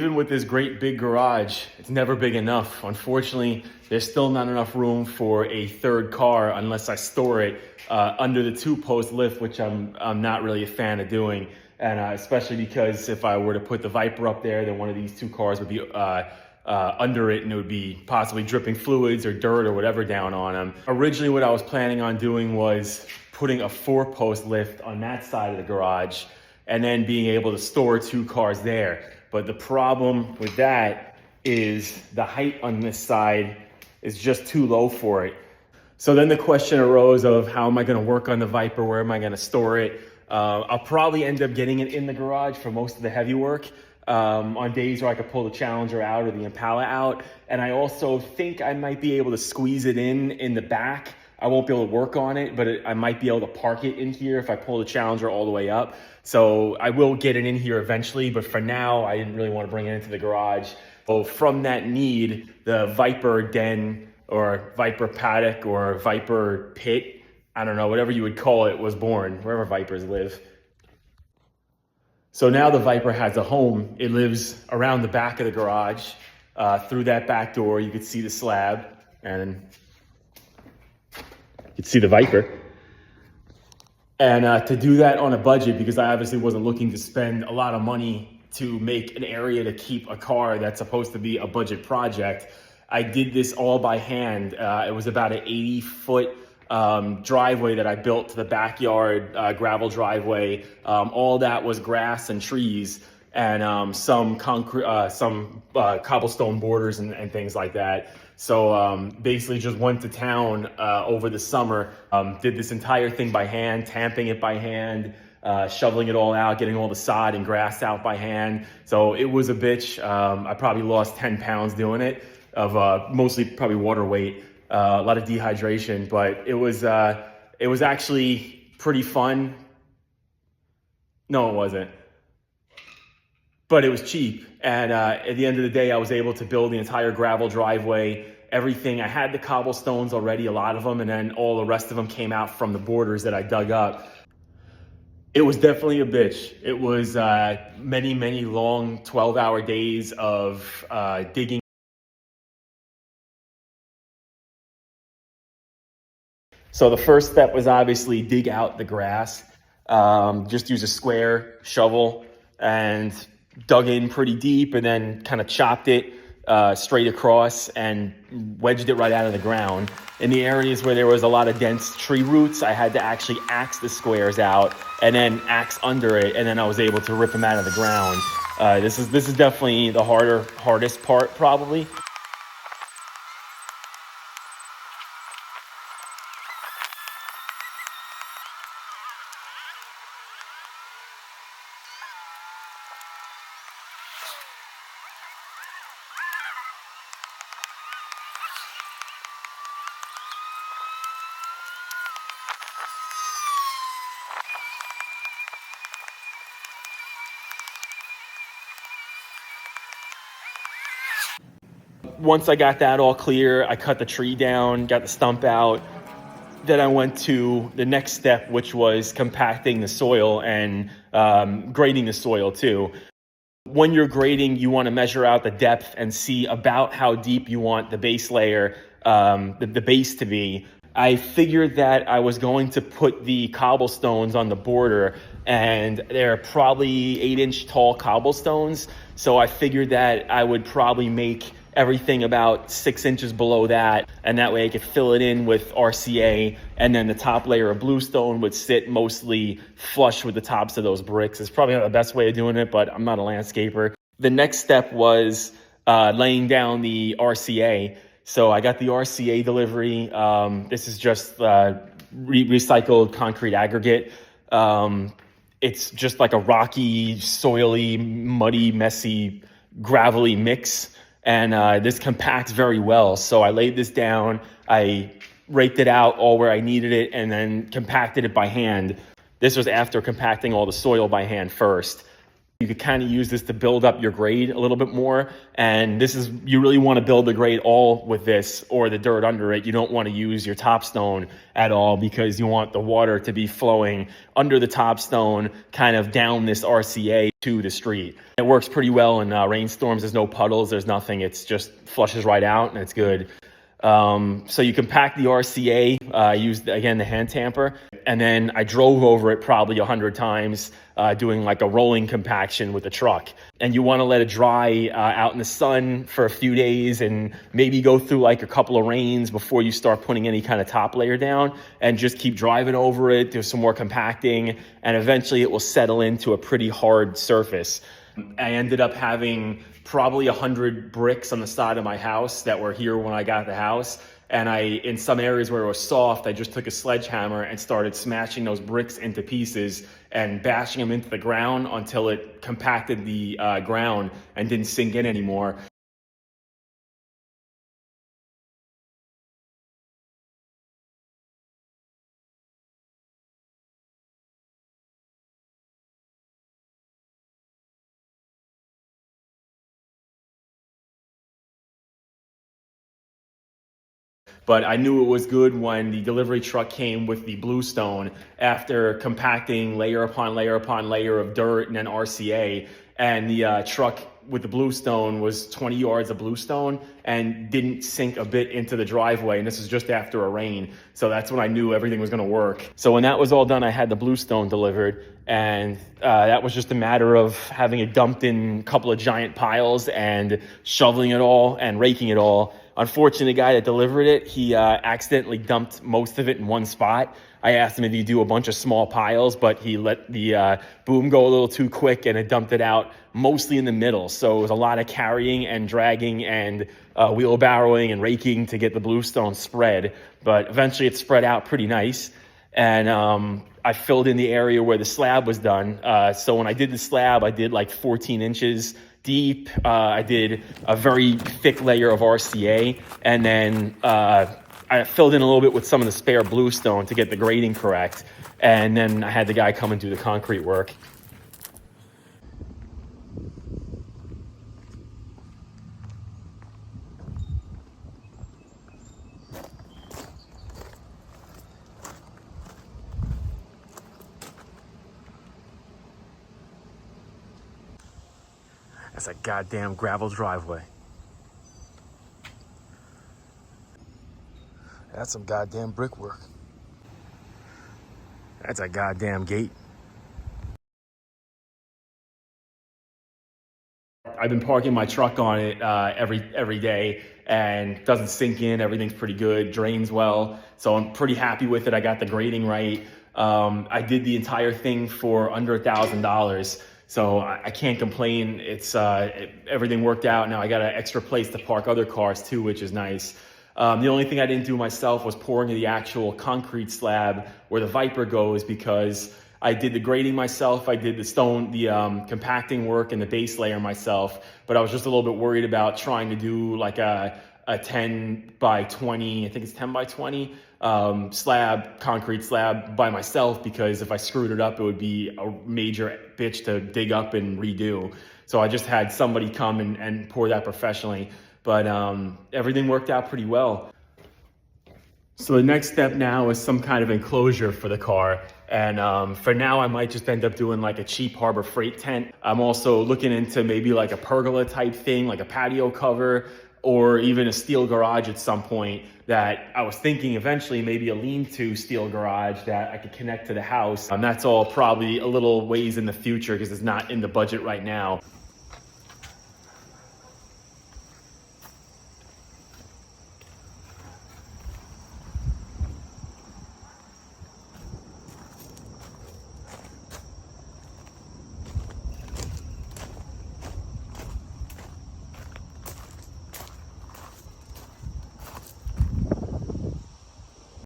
Even with this great big garage, it's never big enough. Unfortunately, there's still not enough room for a third car unless I store it under the 2-post lift, which I'm not really a fan of doing. And especially because if I were to put the Viper up there, then one of these 2 cars would be under it, and it would be possibly dripping fluids or dirt or whatever down on them. Originally, what I was planning on doing was putting a 4-post lift on that side of the garage and then being able to store 2 cars there. But the problem with that is the height on this side is just too low for it. So then the question arose of how am I gonna work on the Viper? Where am I gonna store it? I'll probably end up getting it in the garage for most of the heavy work on days where I could pull the Challenger out or the Impala out. And I also think I might be able to squeeze it in the back. I won't be able to work on it, but I might be able to park it in here if I pull the Challenger all the way up. So I will get it in here eventually, but for now, I didn't really want to bring it into the garage. So from that need, the Viper den or Viper paddock or Viper pit, I don't know, whatever you would call it, was born, wherever Vipers live. So now the Viper has a home. It lives around the back of the garage. Through that back door, you could see the slab and you could see the Viper. And to do that on a budget, because I obviously wasn't looking to spend a lot of money to make an area to keep a car that's supposed to be a budget project, I did this all by hand. It was about an 80-foot driveway that I built to the backyard, gravel driveway. All that was grass and trees and some concrete, cobblestone borders and things like that. So basically just went to town over the summer, did this entire thing by hand, tamping it by hand, shoveling it all out, getting all the sod and grass out by hand. So it was a bitch. I probably lost 10 pounds doing it, of mostly probably water weight, a lot of dehydration, but it was actually pretty fun. No, it wasn't. But it was cheap. And at the end of the day, I was able to build the entire gravel driveway, everything. I had the cobblestones already, a lot of them, and then all the rest of them came out from the borders that I dug up. It was definitely a bitch. It was many, many long 12-hour days of digging. So the first step was obviously dig out the grass. Just use a square shovel and dug in pretty deep and then kind of chopped it straight across and wedged it right out of the ground. In the areas where there was a lot of dense tree roots, I had to actually axe the squares out and then axe under it, and then I was able to rip them out of the ground. This is definitely the hardest part probably. Once I got that all clear, I cut the tree down, got the stump out. Then I went to the next step, which was compacting the soil and grading the soil too. When you're grading, you want to measure out the depth and see about how deep you want the base layer, the base to be. I figured that I was going to put the cobblestones on the border, and they're probably 8-inch tall cobblestones. So I figured that I would probably make everything about 6 inches below that, and that way I could fill it in with RCA, and then the top layer of bluestone would sit mostly flush with the tops of those bricks. It's probably not the best way of doing it, but I'm not a landscaper. The next step was laying down the RCA. So I got the RCA delivery. This is just recycled concrete aggregate. It's just like a rocky, soily, muddy, messy, gravelly mix. And this compacts very well. So I laid this down, I raked it out all where I needed it, and then compacted it by hand. This was after compacting all the soil by hand first. You could kind of use this to build up your grade a little bit more. And this is, you really want to build the grade all with this or the dirt under it. You don't want to use your top stone at all because you want the water to be flowing under the top stone, kind of down this RCA to the street. It works pretty well in rainstorms. There's no puddles, there's nothing. It's just flushes right out and it's good. So you compact the RCA, I used, again, the hand tamper, and then I drove over it probably 100 times, doing like a rolling compaction with the truck. And you want to let it dry out in the sun for a few days and maybe go through like a couple of rains before you start putting any kind of top layer down, and just keep driving over it, do some more compacting, and eventually it will settle into a pretty hard surface. I ended up having probably 100 bricks on the side of my house that were here when I got the house. And in some areas where it was soft, I just took a sledgehammer and started smashing those bricks into pieces and bashing them into the ground until it compacted the ground and didn't sink in anymore. But I knew it was good when the delivery truck came with the bluestone after compacting layer upon layer upon layer of dirt and then RCA. And the truck with the bluestone was 20 yards of bluestone and didn't sink a bit into the driveway. And this is just after a rain. So that's when I knew everything was going to work. So when that was all done, I had the bluestone delivered. And that was just a matter of having it dumped in a couple of giant piles and shoveling it all and raking it all. Unfortunately, the guy that delivered it, he accidentally dumped most of it in one spot. I asked him if he'd do a bunch of small piles, but he let the boom go a little too quick and it dumped it out mostly in the middle. So it was a lot of carrying and dragging and wheelbarrowing and raking to get the bluestone spread. But eventually it spread out pretty nice. And I filled in the area where the slab was done. So when I did the slab, I did like 14 inches deep. I did a very thick layer of RCA, and then I filled in a little bit with some of the spare bluestone to get the grading correct. And then I had the guy come and do the concrete work. That's a goddamn gravel driveway. That's some goddamn brickwork. That's a goddamn gate. I've been parking my truck on it every day, and it doesn't sink in. Everything's pretty good, drains well. So I'm pretty happy with it. I got the grading right. I did the entire thing for under $1,000. So I can't complain. It's everything worked out. Now I got an extra place to park other cars too, which is nice. The only thing I didn't do myself was pouring the actual concrete slab where the Viper goes, because I did the grading myself. I did the stone, the compacting work and the base layer myself. But I was just a little bit worried about trying to do like a 10 by 20, I think it's 10 by 20 concrete slab by myself, because if I screwed it up, it would be a major bitch to dig up and redo. So I just had somebody come and pour that professionally. But everything worked out pretty well. So the next step now is some kind of enclosure for the car. And for now, I might just end up doing like a cheap Harbor Freight tent. I'm also looking into maybe like a pergola type thing, like a patio cover, or even a steel garage at some point. That I was thinking eventually maybe a lean-to steel garage that I could connect to the house. That's all probably a little ways in the future because it's not in the budget right now.